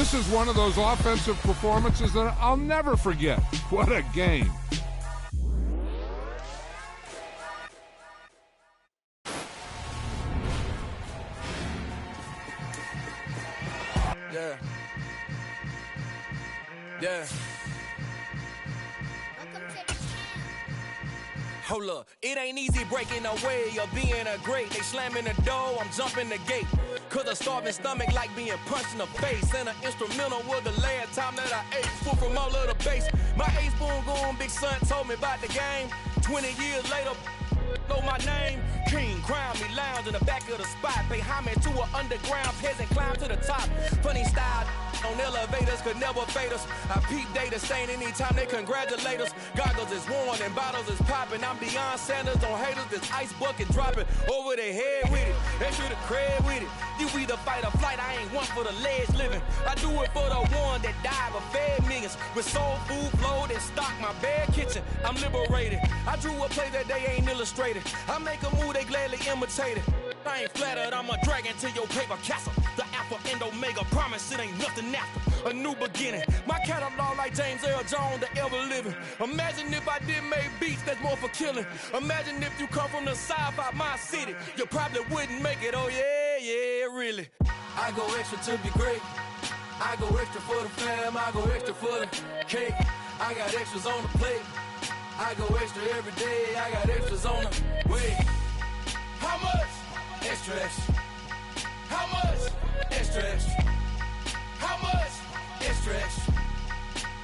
This is one of those offensive performances that I'll never forget. What a game. Yeah. Yeah. Hold up, it ain't easy breaking away or being a great. They slamming the door, I'm jumping the gate. Cause a starving stomach like being punched in the face. And an instrumental was the last time that I ate. Food from all of the bass. My ace boom goon, big son told me about the game. 20 years later, know my name. King, crown me, lounge in the back of the spot. Pay homage to an underground peasant, climb to the top. Funny style on elevators could never fade us. I peep data stain anytime they congratulate us. Goggles is worn and bottles is popping. I'm Deion Sanders on haters, this ice bucket dropping over their head with it. They should have cred with it. You either fight or flight, I ain't one for the ledge living. I do it for the one that died but fed millions. With soul food flowed and stocked my bad kitchen. I'm liberated. I drew a play that they ain't illustrated. I make a move, they gladly imitate it. I ain't flattered, I'm a dragon to your paper castle. The alpha and omega, promise it ain't nothing after. A new beginning. My catalog like James Earl Jones, the ever living. Imagine if I did make beats that's more for killing. Imagine if you come from the south out my city. You probably wouldn't make it, oh yeah, yeah, really. I go extra to be great. I go extra for the fam, I go extra for the cake. I got extras on the plate. I go extra every day, I got extras on the way. How much? Extra, extra. How much? Extra, extra. How much? Extra, extra.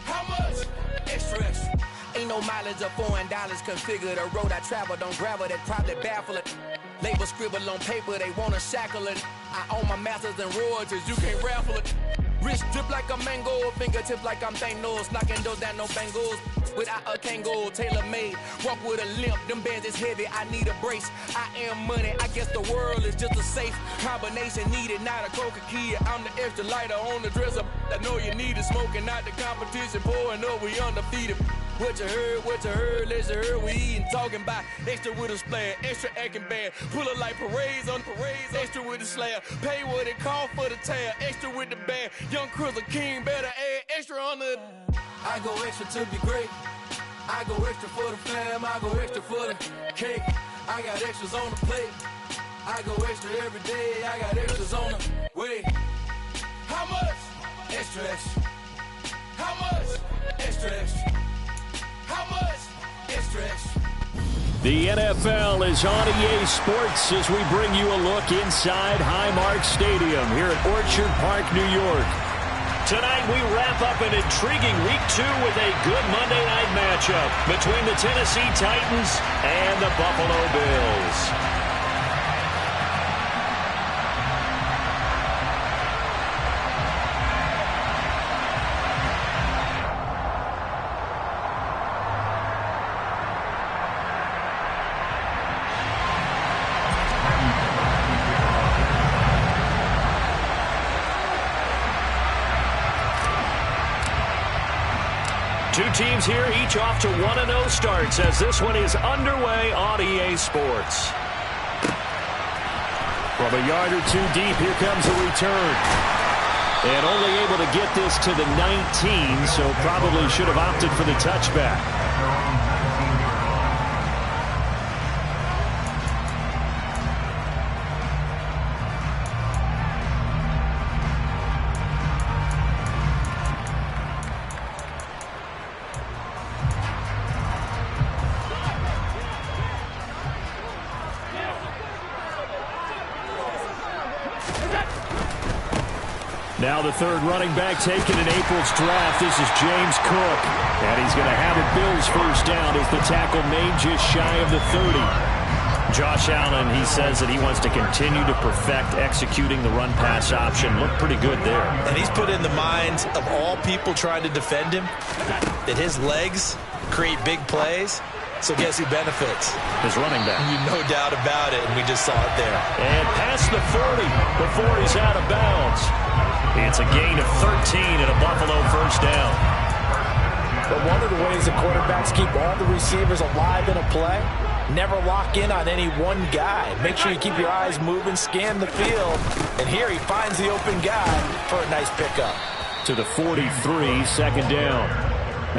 How much? Extra, extra. Ain't no mileage of $4 configure the road I travel. Don't gravel that probably baffle it. Label scribble on paper, they wanna shackle it. I own my masters and royalties, you can't raffle it. Wrist drip like a mango, fingertips like I'm Thanos. Knocking those down, no bangles. Without a Kango, tailor-made. Walk with a limp, them bands is heavy, I need a brace. I am money, I guess the world is just a safe combination needed, not a coca-key. I'm the extra lighter on the dresser. I know you need it, smoking out the competition, pouring up, we undefeated. What you heard, let's hear we eatin', talking about extra with a splash, extra acting bad, pull it like parades on parades, extra with the slab, pay what it cost for the tab, extra with the bag, young Crystal King better add extra on the. I go extra to be great, I go extra for the fam, I go extra for the cake, I got extras on the plate, I go extra every day, I got extras on the way. How much? Extra, extra. How much? Extra, extra. How much? Extra, extra. The NFL is on EA Sports as we bring you a look inside Highmark Stadium here at Orchard Park, New York. Tonight we wrap up an intriguing Week 2 with a good Monday night matchup between the Tennessee Titans and the Buffalo Bills. Two teams here, each off to 1-0 starts as this one is underway on EA Sports. From a yard or two deep, here comes a return. And only able to get this to the 19, so probably should have opted for the touchback. Now the third running back taken in April's draft. This is James Cook. And he's going to have a Bills first down as the tackle made just shy of the 30. Josh Allen, he says that he wants to continue to perfect executing the run-pass option. Looked pretty good there. And he's put in the minds of all people trying to defend him that his legs create big plays. So guess who benefits? His running back. No doubt about it, and we just saw it there. And past the 40 before he's out of bounds. It's a gain of 13 and a Buffalo first down. But one of the ways the quarterbacks keep all the receivers alive in a play, never lock in on any one guy. Make sure you keep your eyes moving, scan the field. And here he finds the open guy for a nice pickup. to the 43, second down.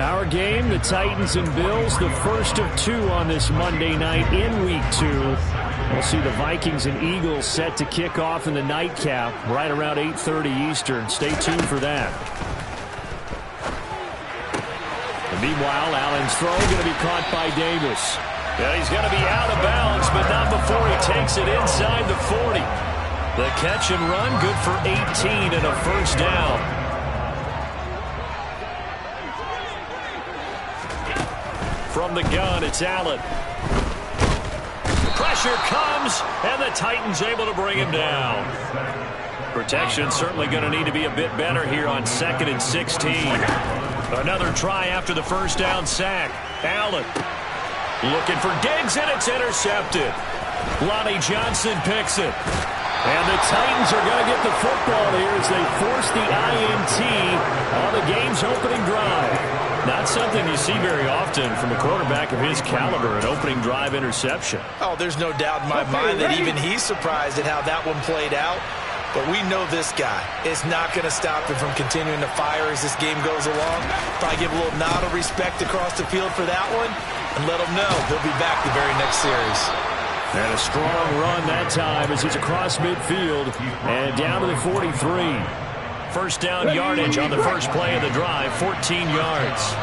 Our game, the Titans and Bills, the first of two on this Monday night in Week 2. We'll see the Vikings and Eagles set to kick off in the nightcap right around 8:30 Eastern. Stay tuned for that. And meanwhile, Allen's throw going to be caught by Davis. Yeah, he's going to be out of bounds, but not before he takes it inside the 40. The catch and run, good for 18 and a first down. From the gun, it's Allen. Pressure comes, and the Titans able to bring him down. Protection certainly going to need to be a bit better here on 2nd and 16. Another try after the first down sack. Allen looking for Diggs, and it's intercepted. Lonnie Johnson picks it. And the Titans are going to get the football here as they force the INT on the game's opening drive. Not something you see very often from a quarterback of his caliber, an opening drive interception. Oh, there's no doubt in my mind that even he's surprised at how that one played out. But we know this guy is not going to stop him from continuing to fire as this game goes along. Probably give a little nod of respect across the field for that one and let him know he'll be back the very next series. And a strong run that time as he's across midfield and down to the 43. First down yardage on the first play of the drive, 14 yards.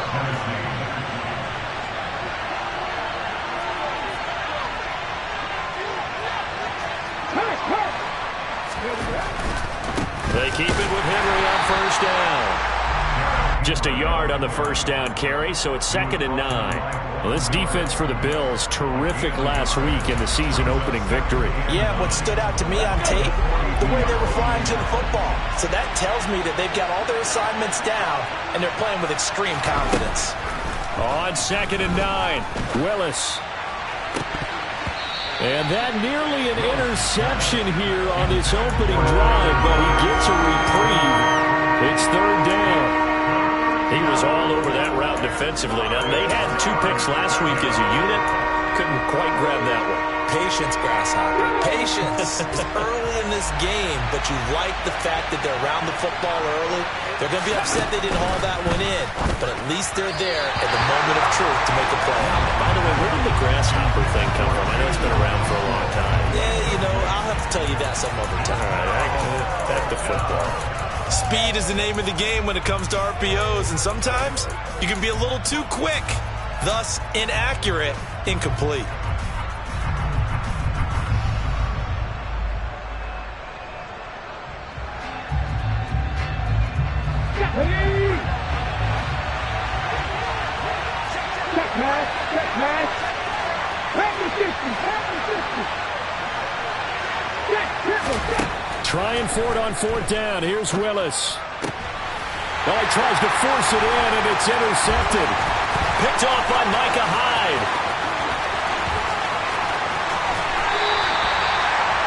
They keep it with Henry on first down. Just a yard on the first down carry, so it's 2nd and 9. Well, this defense for the Bills, terrific last week in the season opening victory. Yeah, what stood out to me on tape, the way they were flying to the football. So that tells me that they've got all their assignments down, and they're playing with extreme confidence. On 2nd and 9, Willis. And that nearly an interception here on this opening drive, but he gets a reprieve. It's 3rd down. He was all over that route defensively. Now, they had 2 picks last week as a unit. Couldn't quite grab that one. Patience, Grasshopper. Patience. It's early in this game, but you like the fact that they're around the football early. They're going to be upset they didn't haul that one in, but at least they're there at the moment of truth to make a play. By the way, where did the Grasshopper thing come from? I know it's been around for a long time. Yeah, you know, I'll have to tell you that some other time. All right, back to football. Speed is the name of the game when it comes to RPOs, and sometimes you can be a little too quick, thus inaccurate, incomplete. Trying for it on 4th down. Here's Willis. Well, he tries to force it in, and it's intercepted. Picked off by Micah Hyde.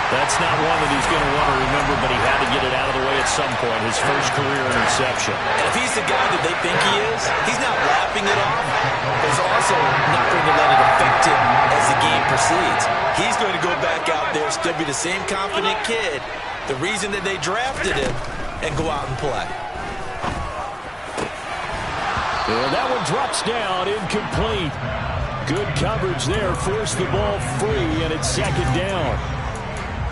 That's not one that he's going to want to remember, but he had to get it out of the way at some point. His first career interception. And if he's the guy that they think he is, he's not laughing it off, but he's also not going to let it affect him as the game proceeds. He's going to go back out there, still be the same confident kid, the reason that they drafted him, and go out and play. And that one drops down, incomplete. Good coverage there, forced the ball free, and it's 2nd down.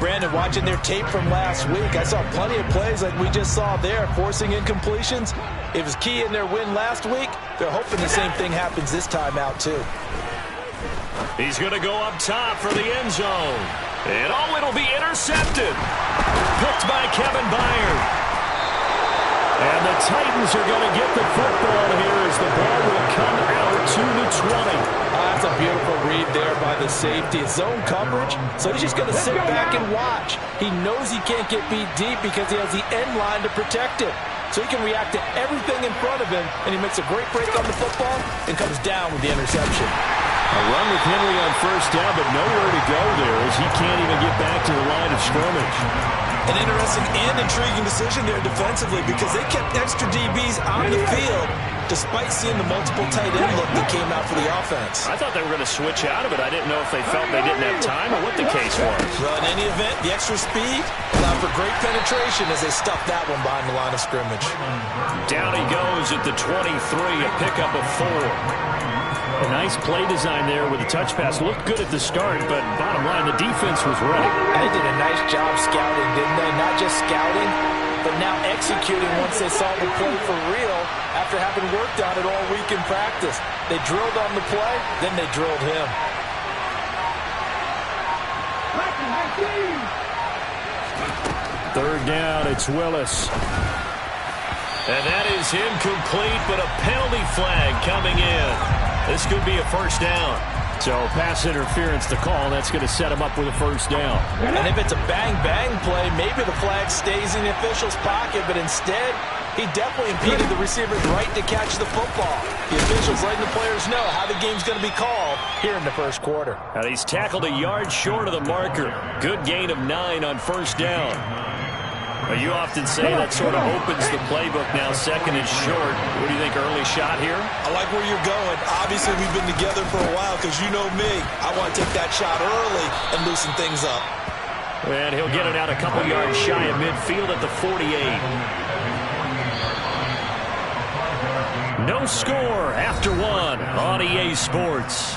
Brandon, watching their tape from last week, I saw plenty of plays like we just saw there, forcing incompletions. It was key in their win last week. They're hoping the same thing happens this time out, too. He's going to go up top for the end zone. And it'll be intercepted. Picked by Kevin Byard. And the Titans are going to get the football here as the ball will come out to the 20. That's a beautiful read there by the safety. It's zone coverage, so he's just going to sit back and watch. He knows he can't get beat deep because he has the end line to protect him. So he can react to everything in front of him, and he makes a great break on the football and comes down with the interception. A run with Henry on first down, but nowhere to go there as he can't even get back to the line of scrimmage. An interesting and intriguing decision there defensively because they kept extra DBs on the field despite seeing the multiple tight end look that came out for the offense. I thought they were going to switch out of it. I didn't know if they felt they didn't have time or what the case was. Well, in any event, the extra speed allowed for great penetration as they stuffed that one behind the line of scrimmage. Down he goes at the 23, a pickup of 4. A nice play design there with the touch pass. Looked good at the start, but bottom line, the defense was ready. They did a nice job scouting, didn't they? Not just scouting, but now executing once they saw the play for real after having worked on it all week in practice. They drilled on the play, then they drilled him. Third down, it's Willis. And that is incomplete, but a penalty flag coming in. This could be a first down. So pass interference the call. That's going to set him up with a first down. And if it's a bang-bang play, maybe the flag stays in the official's pocket, but instead, he definitely impeded the receiver's right to catch the football. The officials letting the players know how the game's going to be called here in the first quarter. Now he's tackled a yard short of the marker. Good gain of 9 on first down. Well, you often say that sort of opens the playbook now. Second and short. What do you think, early shot here? I like where you're going. Obviously, we've been together for a while because you know me. I want to take that shot early and loosen things up. And he'll get it out a couple yards shy of midfield at the 48. No score after 1 on EA Sports.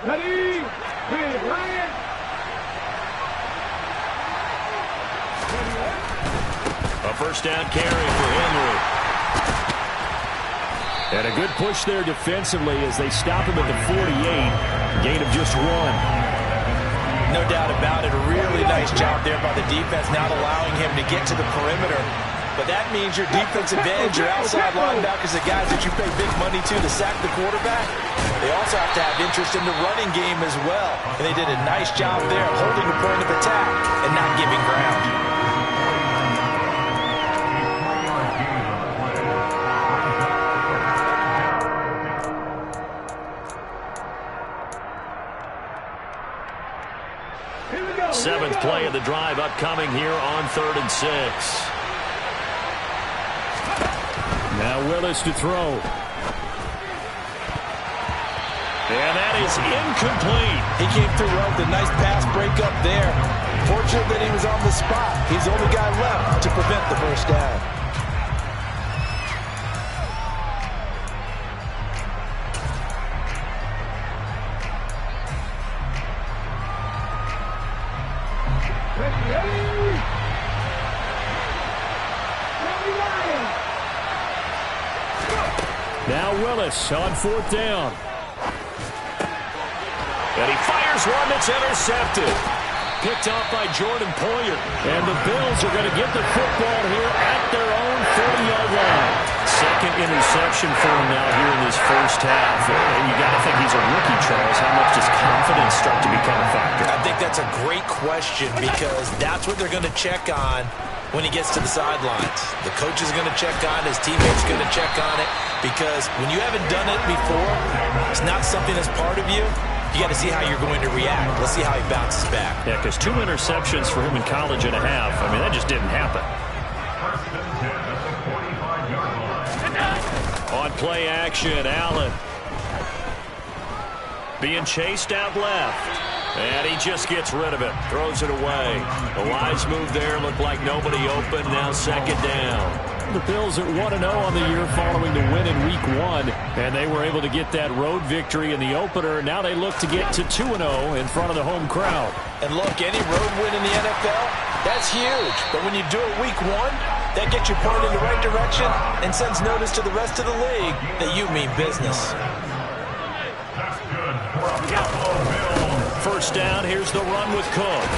Ready? Ryan. A first down carry for Henry. And a good push there defensively as they stop him at the 48. Gain of just 1. No doubt about it. A really nice job there by the defense, not allowing him to get to the perimeter. But that means your defensive ends, your outside linebackers, the guys that you pay big money to sack the quarterback, they also have to have interest in the running game as well. And they did a nice job there holding the point of attack and not giving ground. Seventh play of the drive upcoming here on 3rd and 6. Now Willis to throw. And that is incomplete. He came through well with a nice pass break up there. Fortunate that he was on the spot. He's the only guy left to prevent the first down. Now Willis on 4th down. And he fires one that's intercepted. Picked off by Jordan Poyer. And the Bills are going to get the football here at their own 40-yard line. Second interception for him now here in this first half. And you got to think he's a rookie, Charles. How much does confidence start to become a factor? I think that's a great question because that's what they're going to check on when he gets to the sidelines. The coach is going to check on it. His teammates are going to check on it because when you haven't done it before, it's not something that's part of you. You got to see how you're going to react. Let's see how he bounces back. Yeah, because 2 interceptions for him in college and a half. I mean, that just didn't happen. On play action, Allen. Being chased out left. And he just gets rid of it. Throws it away. A wise move there. Looked like nobody open. Now 2nd down. The Bills at 1-0 on the year following the win in Week 1. And they were able to get that road victory in the opener. Now they look to get to 2-0 in front of the home crowd. And look, any road win in the NFL, That's huge. But when you do it week 1, that gets you pointed in the right direction and sends notice to the rest of the league that you mean business. First down, here's the run with Cook.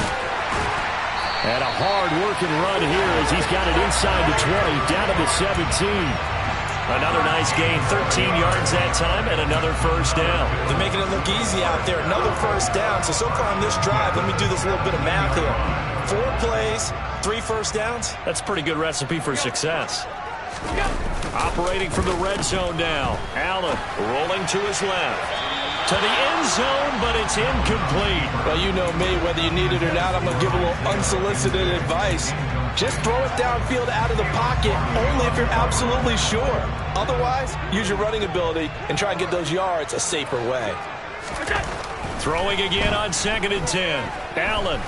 And a hard-working run here as he's got it inside the 20, down to the 17. Another nice gain, 13 yards that time, and another first down. They're making it look easy out there. Another first down. So far on this drive, let me do this little bit of math here. 4 plays, 3 first downs. That's a pretty good recipe for success. Operating from the red zone now. Allen rolling to his left. To the end zone, but it's incomplete. Well, you know me. Whether you need it or not, I'm going to give a little unsolicited advice. Just throw it downfield out of the pocket, only if you're absolutely sure. Otherwise, use your running ability and try and get those yards a safer way. Throwing again on 2nd and 10. Allen.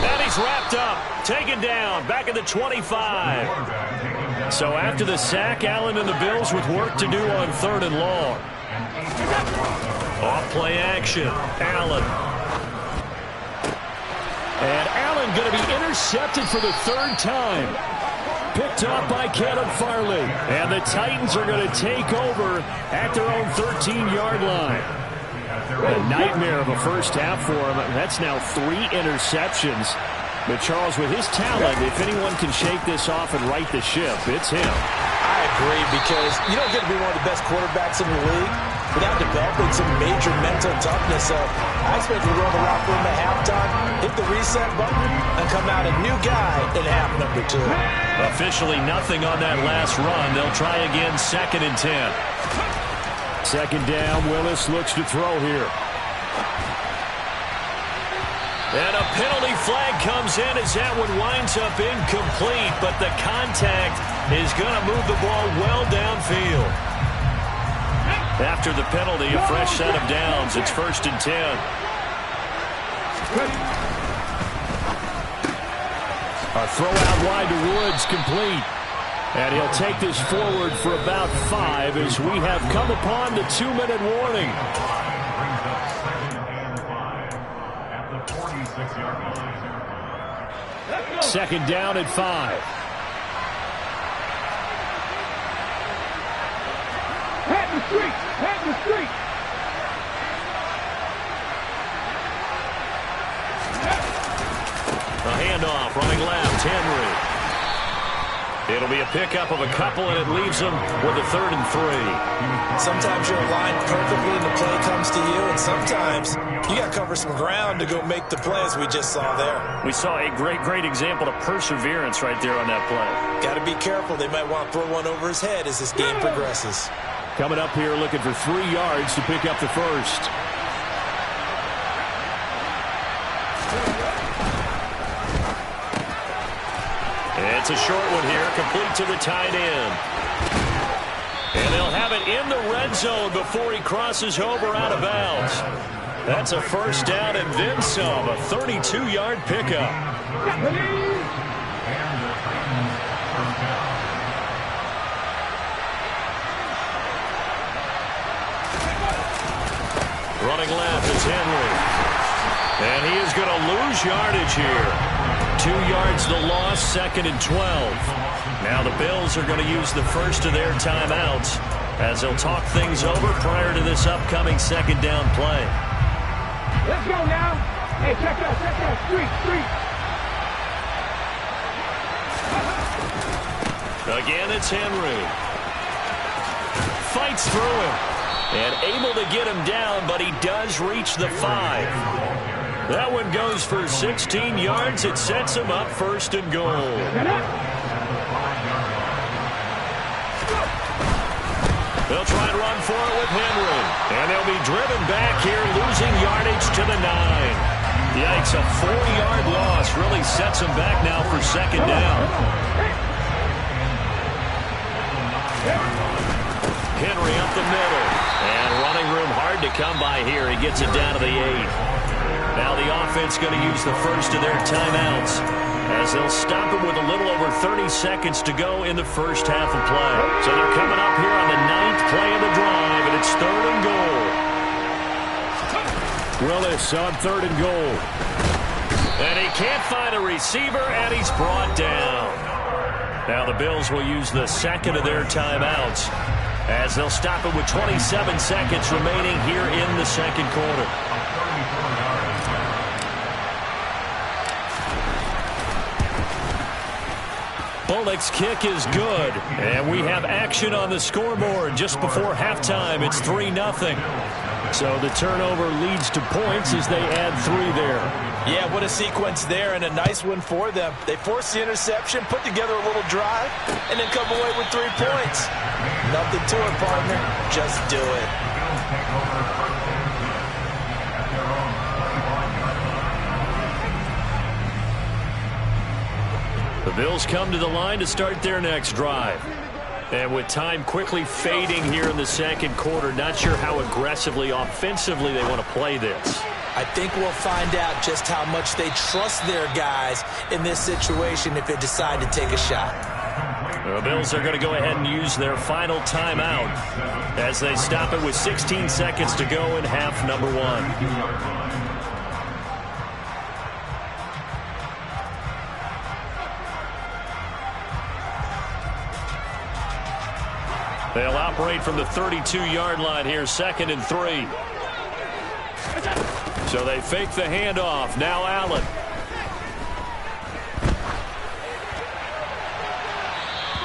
And he's wrapped up. Taken down. Back at the 25. So after the sack, Allen and the Bills with work to do on 3rd and long. Off play action. Allen. And Allen going to be intercepted for the 3rd time. Picked off by Caleb Farley. And the Titans are going to take over at their own 13-yard line. A nightmare of a first half for him. That's now 3 interceptions. But Charles, with his talent, if anyone can shake this off and right the ship, it's him. I agree, because you don't get to be one of the best quarterbacks in the league without developing some major mental toughness. So I expect him to go in the locker room at halftime, hit the reset button, and come out a new guy in half number 2. Officially nothing on that last run. They'll try again, 2nd and 10. 2nd down, Willis looks to throw here. And a penalty flag comes in as that one winds up incomplete, but the contact is going to move the ball well downfield. After the penalty, a fresh set of downs. It's 1st and 10. A throw out wide to Woods, complete. And he'll take this forward for about 5 as we have come upon the 2-minute warning. 2nd down at 5. Head in the street! Head in the street! A handoff, running left, Henry. It'll be a pickup of a couple, and it leaves them with a 3rd and 3. Sometimes you're aligned perfectly and the play comes to you, and sometimes you got to cover some ground to go make the play, as we just saw there. We saw a great example of perseverance right there on that play. Got to be careful. They might want to throw one over his head as this game progresses. Coming up here looking for 3 yards to pick up the first. It's a short one here, complete to the tight end. And they'll have it in the red zone before he crosses over out of bounds. That's a first down and then some, a 32-yard pickup. Running left is Henry. And he is going to lose yardage here. 2 yards the loss, 2nd and 12. Now the Bills are going to use the first of their timeouts as they'll talk things over prior to this upcoming 2nd down play. Let's go now. Hey, check that, street. Again, it's Henry. Fights through him. And able to get him down, but he does reach the 5. That one goes for 16 yards. It sets him up 1st and goal. They'll try and run for it with Henry. And they'll be driven back here, losing yardage to the 9. Yikes, a 4-yard loss really sets him back now for 2nd down. Henry up the middle. And running room hard to come by here. He gets it down to the 8. Now the offense going to use the first of their timeouts as they'll stop it with a little over 30 seconds to go in the first half of play. So they're coming up here on the 9th play of the drive, and it's 3rd and goal. Willis on 3rd and goal. And he can't find a receiver, and he's brought down. Now the Bills will use the second of their timeouts as they'll stop it with 27 seconds remaining here in the second quarter. Bullock's kick is good, and we have action on the scoreboard just before halftime. It's 3-0. So the turnover leads to points as they add 3 there. Yeah, what a sequence there, and a nice one for them. They forced the interception, put together a little drive, and then come away with 3 points. Nothing to it, partner. Just do it. The Bills come to the line to start their next drive. And with time quickly fading here in the second quarter, not sure how aggressively, offensively they want to play this. I think we'll find out just how much they trust their guys in this situation if they decide to take a shot. The Bills are going to go ahead and use their final timeout as they stop it with 16 seconds to go in half number 1. They'll operate from the 32-yard line here, 2nd and 3. So they fake the handoff. Now Allen.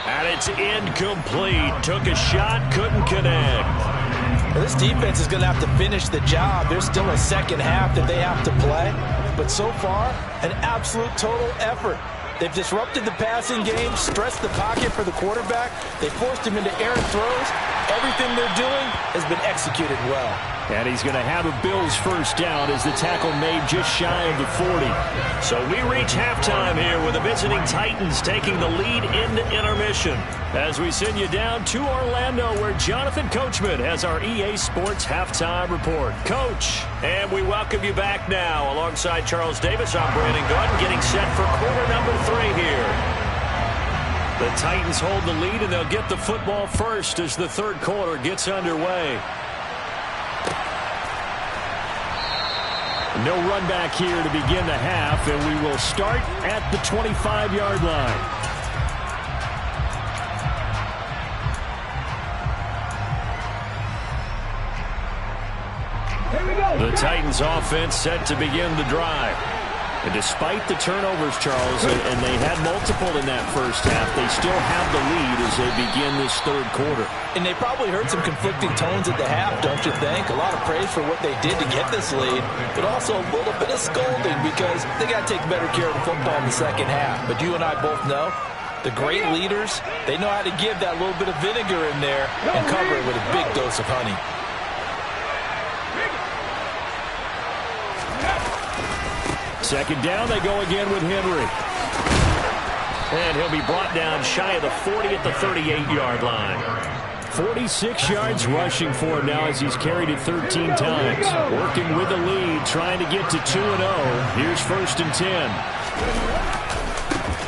And it's incomplete. Took a shot, couldn't connect. Well, this defense is going to have to finish the job. There's still a second half that they have to play. But so far, an absolute total effort. They've disrupted the passing game, stressed the pocket for the quarterback. They forced him into errant throws. Everything they're doing has been executed well. And he's going to have a Bills first down as the tackle made just shy of the 40. So we reach halftime here with the visiting Titans taking the lead into intermission. As we send you down to Orlando where Jonathan Coachman has our EA Sports Halftime Report. Coach, and we welcome you back now. Alongside Charles Davis, I'm Brandon Gunn getting set for quarter number 3 here. The Titans hold the lead, and they'll get the football first as the third quarter gets underway. No run back here to begin the half, and we will start at the 25-yard line. The Titans offense set to begin the drive. And despite the turnovers, Charles, and they had multiple in that first half, they still have the lead as they begin this third quarter. And they probably heard some conflicting tones at the half, don't you think? A lot of praise for what they did to get this lead, but also a little bit of scolding because they got to take better care of the football in the second half. But you and I both know the great leaders, they know how to give that little bit of vinegar in there and cover it with a big dose of honey. Second down, they go again with Henry. And he'll be brought down shy of the 40 at the 38-yard line. 46 yards rushing for him now as he's carried it 13 times. Working with the lead, trying to get to 2-0. Here's 1st and 10.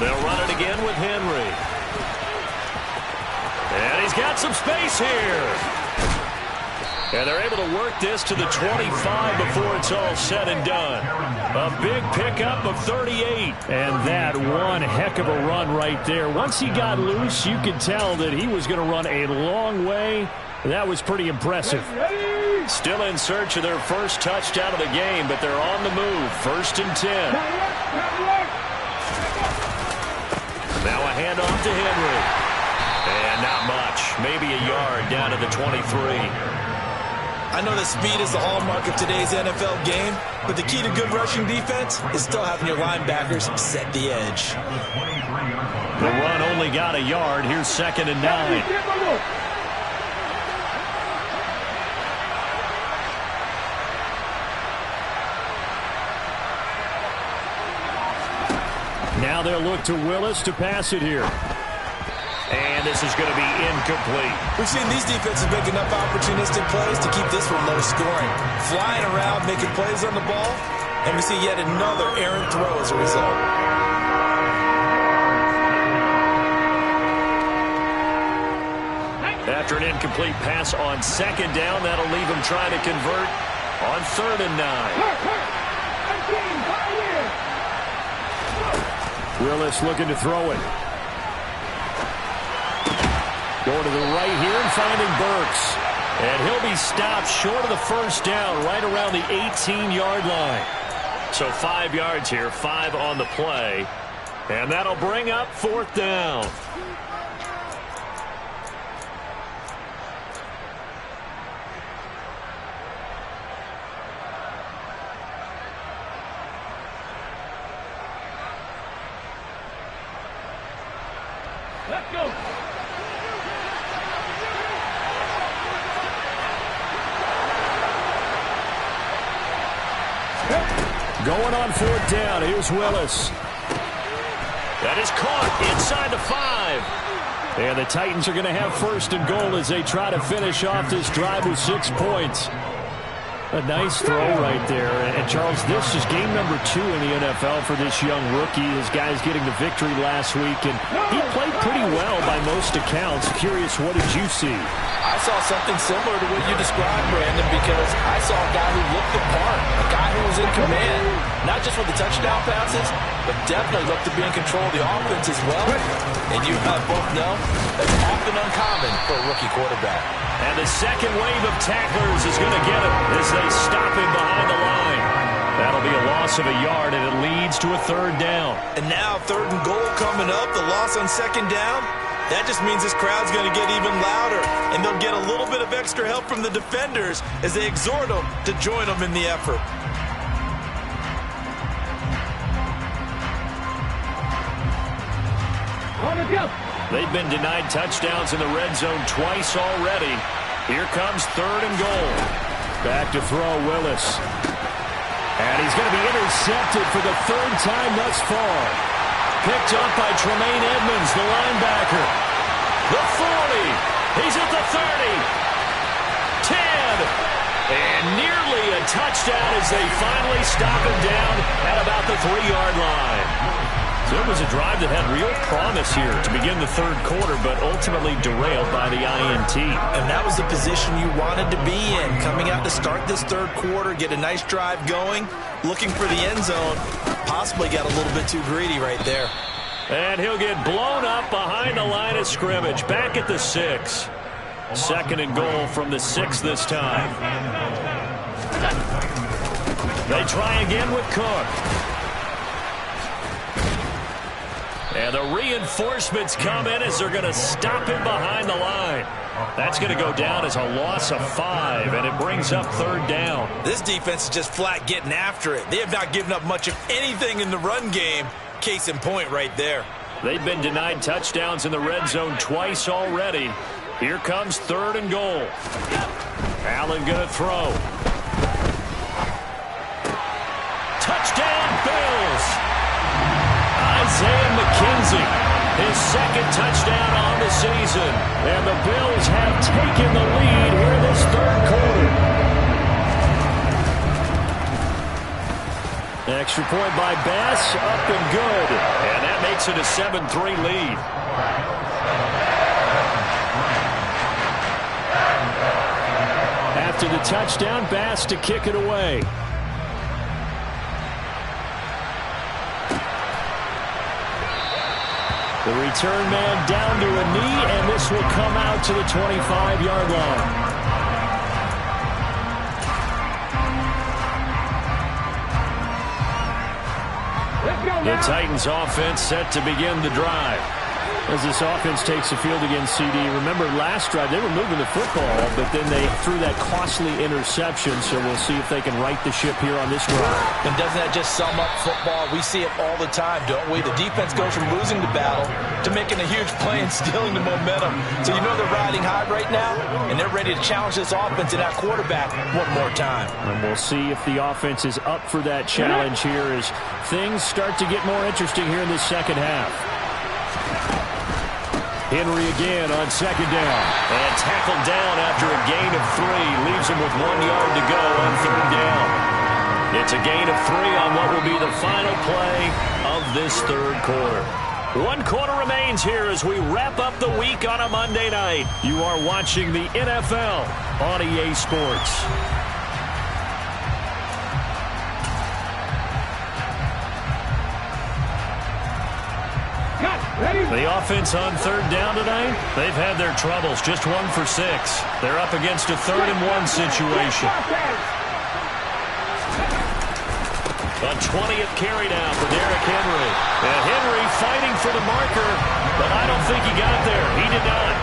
They'll run it again with Henry. And he's got some space here. And they're able to work this to the 25 before it's all said and done. A big pickup of 38. And that one heck of a run right there. Once he got loose, you could tell that he was going to run a long way. That was pretty impressive. Still in search of their first touchdown of the game, but they're on the move. 1st and 10. Now a handoff to Henry. And not much. Maybe a yard down to the 23. I know that speed is the hallmark of today's NFL game, but the key to good rushing defense is still having your linebackers set the edge. The run only got a yard. Here's 2nd and 9. Now they'll look to Willis to pass it here. And this is going to be incomplete. We've seen these defenses make enough opportunistic plays to keep this one low scoring. Flying around, making plays on the ball, and we see yet another errant throw as a result. After an incomplete pass on 2nd down, that'll leave him trying to convert on 3rd and 9. Willis looking to throw it. Going to the right here and finding Burks. And he'll be stopped short of the first down, right around the 18-yard line. So 5 yards here, 5 on the play. And that'll bring up 4th down. Let's go. Going on 4th down. Here's Willis. That is caught inside the 5. And the Titans are going to have 1st and goal as they try to finish off this drive with 6 points. A nice throw right there. And Charles, this is game number 2 in the NFL for this young rookie. His guys getting the victory last week, and he played pretty well by most accounts. Curious, what did you see? I saw something similar to what you described, Brandon, because I saw a guy who looked the part, a guy who was in command, not just with the touchdown passes, but definitely looked to be in control of the offense as well. And you and I both know that's often uncommon for a rookie quarterback. And the second wave of tacklers is going to get him as they stop him behind the line. That'll be a loss of a yard, and it leads to a 3rd down. And now 3rd and goal coming up, the loss on 2nd down. That just means this crowd's going to get even louder, and they'll get a little bit of extra help from the defenders as they exhort them to join them in the effort. They've been denied touchdowns in the red zone twice already. Here comes 3rd and goal. Back to throw, Willis. And he's going to be intercepted for the 3rd time thus far. Picked up by Tremaine Edmonds, the linebacker. The 40. He's at the 30. 10. And nearly a touchdown as they finally stop him down at about the 3-yard line. So it was a drive that had real promise here to begin the 3rd quarter, but ultimately derailed by the INT. And that was the position you wanted to be in, coming out to start this 3rd quarter, get a nice drive going, looking for the end zone. Possibly got a little bit too greedy right there. And he'll get blown up behind the line of scrimmage, back at the 6. 2nd and goal from the 6 this time. They try again with Cook. And the reinforcements come in as they're going to stop him behind the line. That's going to go down as a loss of 5, and it brings up 3rd down. This defense is just flat getting after it. They have not given up much of anything in the run game. Case in point right there. They've been denied touchdowns in the red zone twice already. Here comes 3rd and goal. Allen going to throw. Touchdown, Bills! Isaiah McKenzie, his 2nd touchdown on the season. And the Bills have taken the lead here this 3rd quarter. Extra point by Bass, up and good. And that makes it a 7-3 lead. After the touchdown, Bass to kick it away. The return man down to a knee, and this will come out to the 25-yard line. The Titans offense set to begin the drive. As this offense takes the field against CD, remember last drive they were moving the football, but then they threw that costly interception, so we'll see if they can right the ship here on this drive. And doesn't that just sum up football? We see it all the time, don't we? The defense goes from losing the battle to making a huge play and stealing the momentum. So you know they're riding high right now, and they're ready to challenge this offense and that quarterback one more time. And we'll see if the offense is up for that challenge here as things start to get more interesting here in the second half. Henry again on 2nd down. And tackled down after a gain of 3. Leaves him with 1 yard to go on 3rd down. It's a gain of 3 on what will be the final play of this 3rd quarter. 1 quarter remains here as we wrap up the week on a Monday night. You are watching the NFL on EA Sports. The offense on third down tonight, they've had their troubles, just 1 for 6. They're up against a 3rd-and-1 situation. A 20th carry now for Derrick Henry. And Henry fighting for the marker, but I don't think he got there. He did not.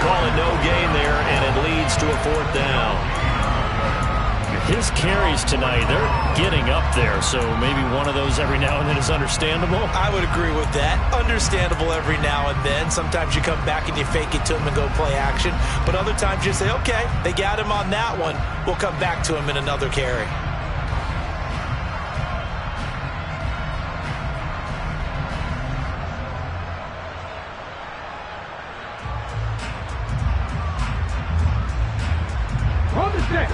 Call it no gain there, and it leads to a 4th down. His carries tonight, they're getting up there, so maybe one of those every now and then is understandable. I would agree with that. Understandable every now and then. Sometimes you come back and you fake it to him and go play action. But other times you say, okay, they got him on that one. We'll come back to him in another carry. Hold the stick.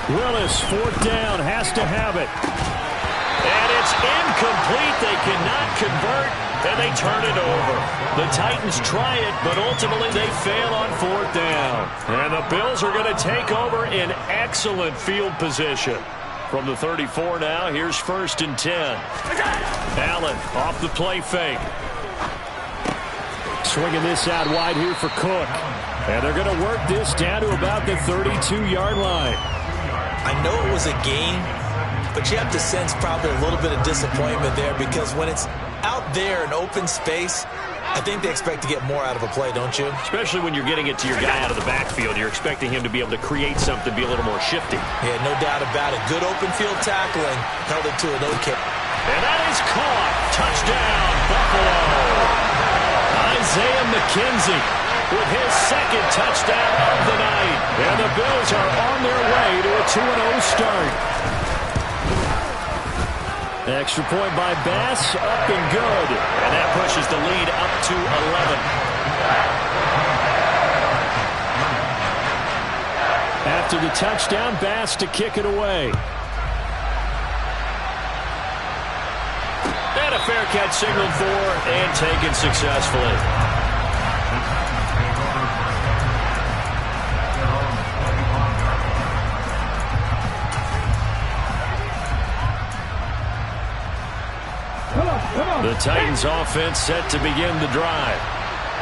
Willis, 4th down, has to have it. And it's incomplete. They cannot convert, and they turn it over. The Titans try it, but ultimately they fail on 4th down. And the Bills are going to take over in excellent field position. From the 34 now, here's 1st and 10. Allen off the play fake. Swinging this out wide here for Cook. And they're going to work this down to about the 32-yard line. I know it was a gain, but you have to sense probably a little bit of disappointment there because when it's out there in open space, I think they expect to get more out of a play, don't you? Especially when you're getting it to your guy out of the backfield. You're expecting him to be able to create something, be a little more shifty. Yeah, no doubt about it. Good open field tackling. Held it to an okay. And that is caught. Touchdown, Buffalo. Isaiah McKenzie with his 2nd touchdown of the night. And the Bills are on their way to a 2-0 start. Extra point by Bass, up and good. And that pushes the lead up to 11. After the touchdown, Bass to kick it away. And a fair catch signaled for and taken successfully. The Titans offense set to begin the drive.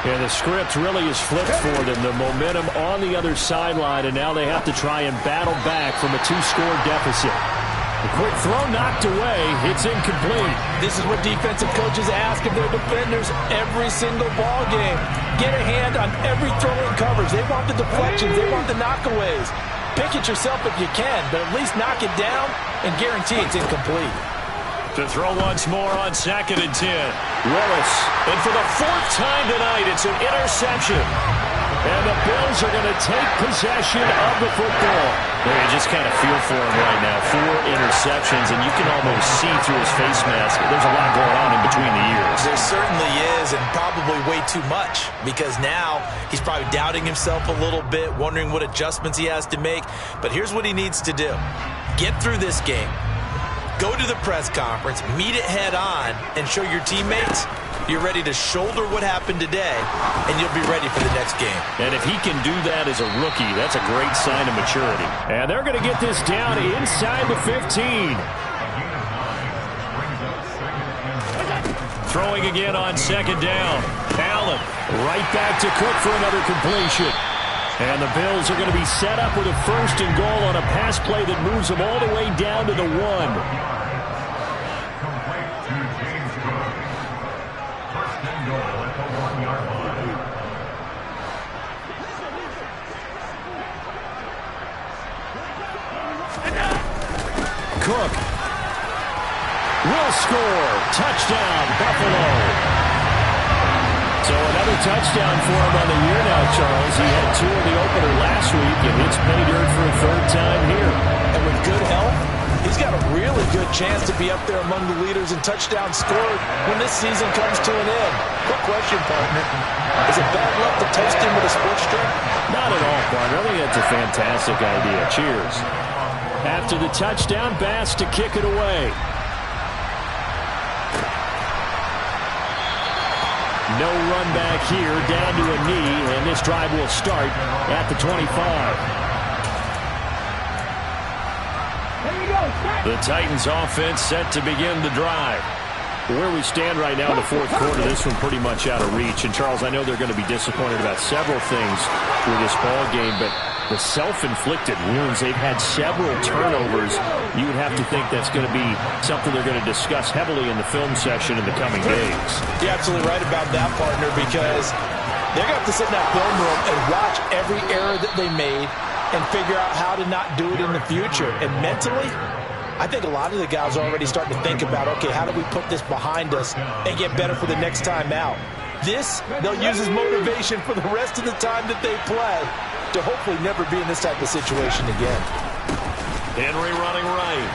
And the script really is flipped for them. The momentum on the other sideline, and now they have to try and battle back from a 2-score deficit. A quick throw knocked away. It's incomplete. This is what defensive coaches ask of their defenders every single ball game. Get a hand on every throw in coverage. They want the deflections. They want the knockaways. Pick it yourself if you can, but at least knock it down and guarantee it's incomplete. To throw once more on 2nd and 10. Willis. And for the 4th time tonight, it's an interception. And the Bills are going to take possession of the football. You just kind of feel for him right now. 4 interceptions, and you can almost see through his face mask. There's a lot going on in between the ears. There certainly is, and probably way too much, because now he's probably doubting himself a little bit, wondering what adjustments he has to make. But here's what he needs to do. Get through this game. Go to the press conference, meet it head on, and show your teammates you're ready to shoulder what happened today, and you'll be ready for the next game. And if he can do that as a rookie, that's a great sign of maturity. And they're going to get this down inside the 15. Throwing again on 2nd down. Allen right back to Cook for another completion. And the Bills are going to be set up with a 1st and goal on a pass play that moves them all the way down to the 1. Cook will score. Touchdown, Buffalo. So another touchdown for him on the year now, Charles. He had 2 in the opener last week, and it's pay dirt for a 3rd time here. And with good health, he's got a really good chance to be up there among the leaders in touchdowns scored when this season comes to an end. Quick question, partner. Is it bad luck to toast him with a sports drink? Not at all, partner. I think that's a fantastic idea. Cheers. After the touchdown, Bass to kick it away. No run back here down to a knee, and this drive will start at the 25. The Titans offense set to begin the drive. Where we stand right now in the fourth quarter, this one pretty much out of reach. And, Charles, I know they're going to be disappointed about several things with this ball game, but the self-inflicted wounds, they've had several turnovers. You would have to think that's going to be something they're going to discuss heavily in the film session in the coming days. You're absolutely right about that, partner, because they're going to have to sit in that film room and watch every error that they made and figure out how to not do it in the future. And mentally, I think a lot of the guys are already starting to think about, okay, how do we put this behind us and get better for the next time out? This, they'll use as motivation for the rest of the time that they play to hopefully never be in this type of situation again. Henry running right.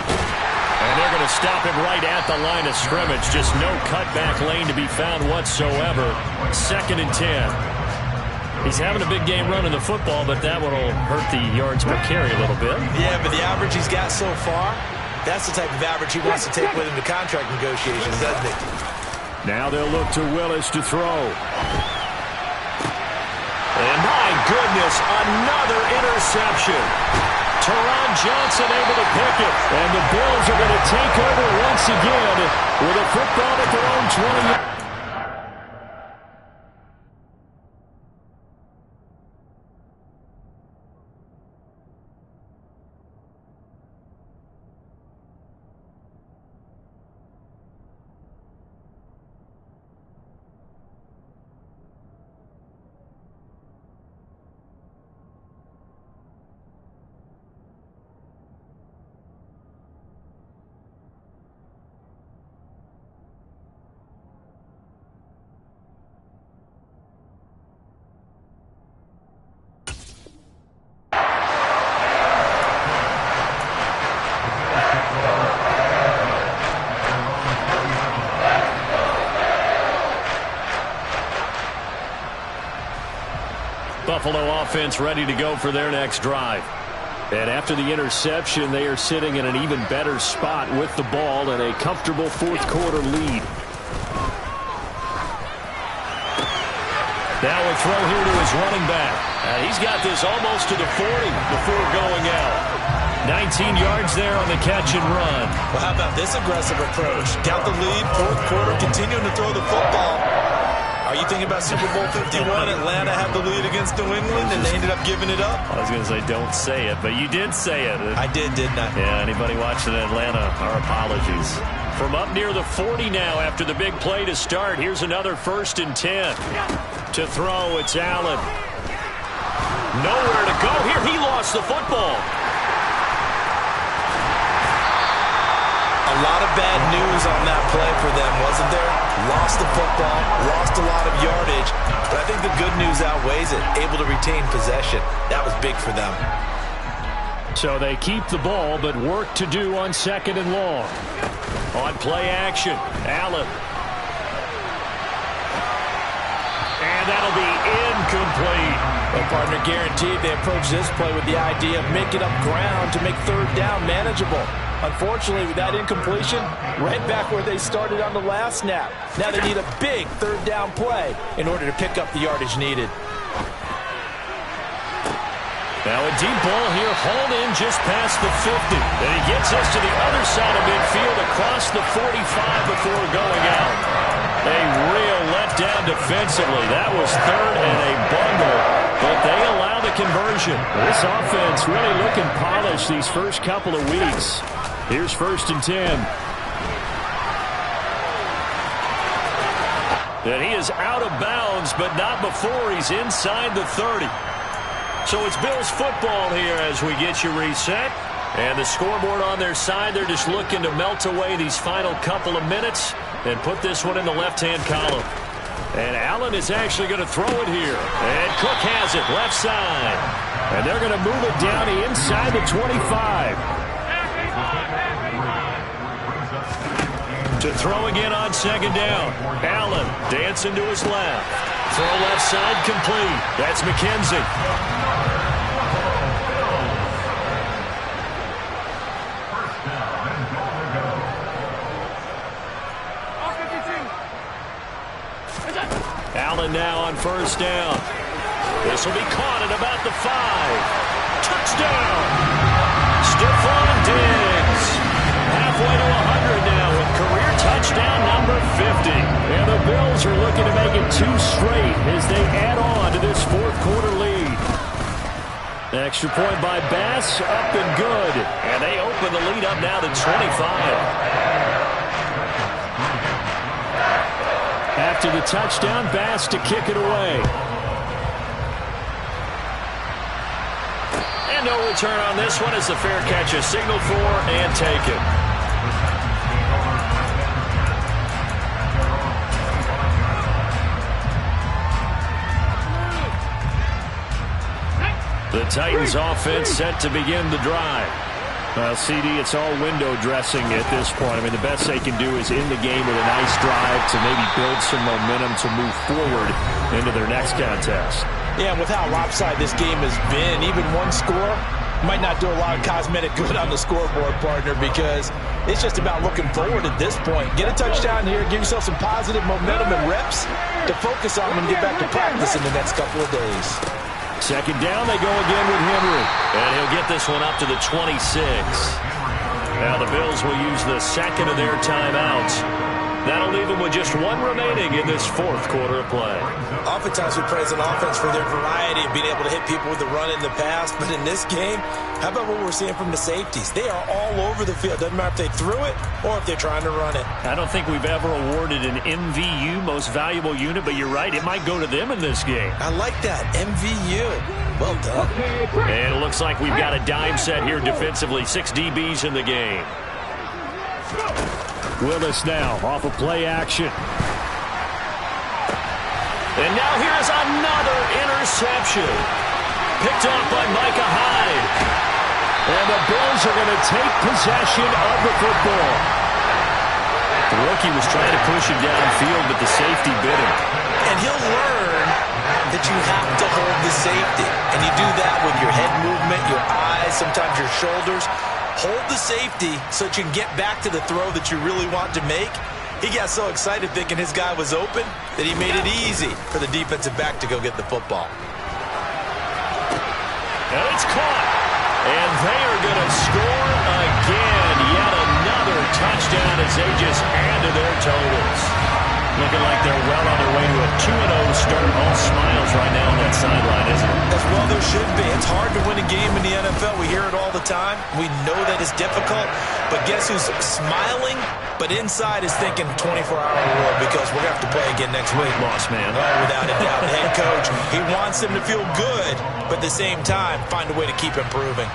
And they're going to stop him right at the line of scrimmage. Just no cutback lane to be found whatsoever. 2nd and 10. He's having a big game running the football, but that one will hurt the yards per carry a little bit. Yeah, but the average he's got so far, that's the type of average he wants to take with him to contract negotiations, doesn't he? Now they'll look to Willis to throw. And my goodness, another interception. Teron Johnson able to pick it. And the Bills are going to take over once again with a football at their own 20. Buffalo offense ready to go for their next drive. And after the interception, they are sitting in an even better spot with the ball and a comfortable fourth quarter lead. Now a throw here to his running back. He's got this almost to the 40 before going out. 19 yards there on the catch and run. Well, how about this aggressive approach? Got the lead, fourth quarter, continuing to throw the football. Are you thinking about Super Bowl 51? Atlanta had the lead against New England, and they ended up giving it up? I was going to say don't say it, but you did say it. I did, didn't I? Yeah, anybody watching Atlanta, our apologies. From up near the 40 now after the big play to start, here's another 1st and 10. To throw, it's Allen. Nowhere to go here. He lost the football. A lot of bad news on that play for them, wasn't there? Lost the football, lost a lot of yardage, but I think the good news outweighs it. Able to retain possession. That was big for them. So they keep the ball, but work to do on 2nd and long. On play action, Allen. And that'll be incomplete. Well, partner, guaranteed they approach this play with the idea of making up ground to make 3rd down manageable. Unfortunately, with that incompletion, right back where they started on the last snap. Now they need a big 3rd down play in order to pick up the yardage needed. Now a deep ball here, hauled in just past the 50. And he gets us to the other side of midfield across the 45 before going out. A real letdown defensively. That was 3rd and a bundle, but they allow the conversion. This offense really looking polished these first couple of weeks. Here's 1st and 10. And he is out of bounds, but not before he's inside the 30. So it's Bills football here as we get you reset. And the scoreboard on their side, they're just looking to melt away these final couple of minutes and put this one in the left-hand column. And Allen is actually going to throw it here. And Cook has it, left side. And they're going to move it down inside the 25. To throw again on 2nd down. Allen dancing to his left. Throw left side complete. That's McKenzie. Allen now on first down. This will be caught at about the 5. Touchdown! Stephon Diggs. Halfway to 100 now with career touchdown number 50. And the Bills are looking to make it 2 straight as they add on to this fourth quarter lead. Extra point by Bass, up and good. And they open the lead up now to 25. After the touchdown, Bass to kick it away. And no return on this one as the fair catch is signaled for and taken. The Titans offense set to begin the drive. CD, it's all window dressing at this point. I mean, the best they can do is in the game with a nice drive to maybe build some momentum to move forward into their next contest. Yeah, and with how lopsided this game has been, even one score might not do a lot of cosmetic good on the scoreboard, partner, because it's just about looking forward at this point. Get a touchdown here, give yourself some positive momentum and reps to focus on and get back to practice in the next couple of days. Second down, they go again with Henry. And he'll get this one up to the 26. Now the Bills will use the second of their timeouts. That'll leave them with just 1 remaining in this fourth quarter of play. Oftentimes we praise an offense for their variety of being able to hit people with the run in the past. But in this game, how about what we're seeing from the safeties? They are all over the field. Doesn't matter if they threw it or if they're trying to run it. I don't think we've ever awarded an MVU, most valuable unit, but you're right, it might go to them in this game. I like that, MVU. Well done. And it looks like we've got a dime set here defensively. 6 DBs in the game. Willis now off of play action. And now here's another interception. Picked off by Micah Hyde. And the Bills are going to take possession of the football. The rookie was trying to push him downfield, but the safety bit him. And he'll learn that you have to hold the safety. And you do that with your head movement, your eyes, sometimes your shoulders. Hold the safety so that you can get back to the throw that you really want to make. He got so excited thinking his guy was open that he made it easy for the defensive back to go get the football. And it's caught. And they are going to score again. Yet another touchdown as they just add to their totals. Looking like they're well on their way to a 2-0 start. All smiles right now on that sideline, isn't it? As well there should be. It's hard to win a game in the NFL. We hear it all the time. We know that it's difficult. But guess who's smiling? But inside is thinking 24-hour rule because we're going to have to play again next week. Lost, man. Oh, without a doubt. The head coach, he wants them to feel good, but at the same time, find a way to keep improving.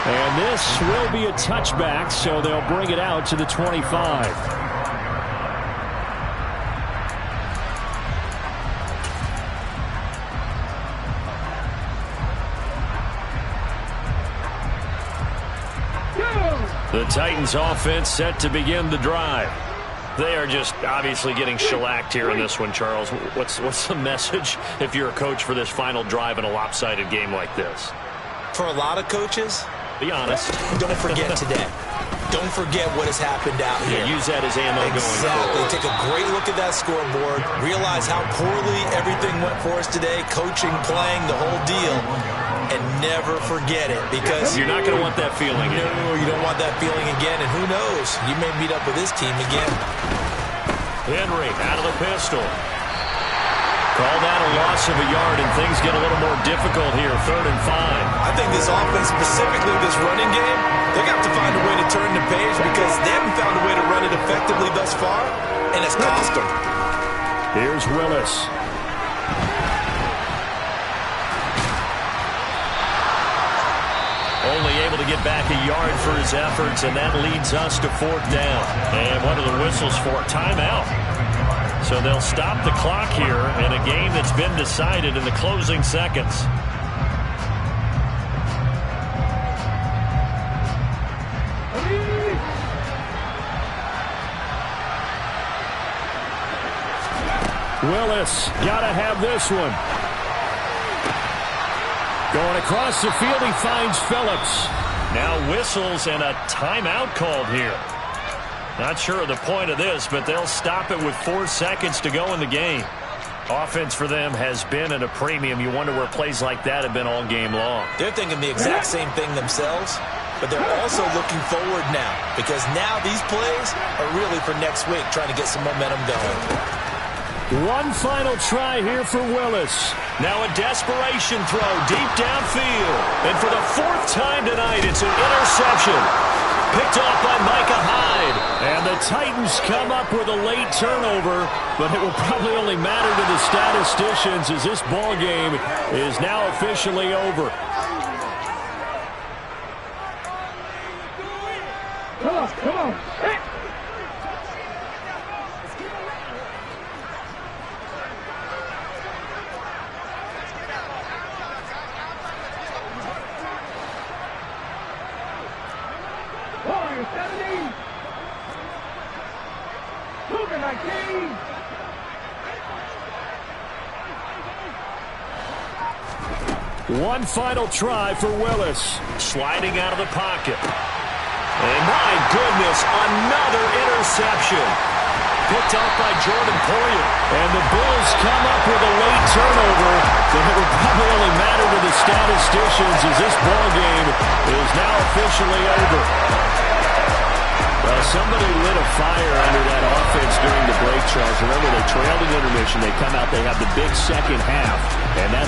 And this will be a touchback, so they'll bring it out to the 25. The Titans offense set to begin the drive. They are just obviously getting shellacked here in this one, Charles. What's the message if you're a coach for this final drive in a lopsided game like this? For a lot of coaches, be honest. Don't forget today. Don't forget what has happened out here. Yeah, use that as ammo going forward. Take a great look at that scoreboard. Realize how poorly everything went for us today. Coaching, playing, the whole deal. And never forget it because you're not going to want that feeling again. No, you don't want that feeling again. And who knows? You may meet up with this team again. Henry out of the pistol. Call that a loss of a yard, and things get a little more difficult here, 3rd and 5. I think this offense, specifically this running game, they're going to have to find a way to turn the page because they haven't found a way to run it effectively thus far, and it's cost them. Here's Willis. Only able to get back a yard for his efforts, and that leads us to 4th down. And what are the whistles for? Timeout. So they'll stop the clock here in a game that's been decided in the closing seconds. Willis, gotta have this one. Going across the field, he finds Phillips. Now whistles and a timeout called here. Not sure of the point of this, but they'll stop it with 4 seconds to go in the game. Offense for them has been at a premium. You wonder where plays like that have been all game long. They're thinking the exact same thing themselves, but they're also looking forward now because now these plays are really for next week, trying to get some momentum going. One final try here for Willis. Now a desperation throw deep downfield. And for the 4th time tonight, it's an interception. Picked off by Micah Hyde. And the Titans come up with a late turnover, but it will probably only matter to the statisticians as this ball game is now officially over. Come on, come on. Hey. One final try for Willis. Sliding out of the pocket. And my goodness, another interception. Picked off by Jordan Poyer. And the Bills come up with a late turnover, but it will probably only matter to the statisticians as this ball game is now officially over. Well, somebody lit a fire under that offense during the break, Charles. Remember, they trailed in intermission. They come out, they have the big second half, and that's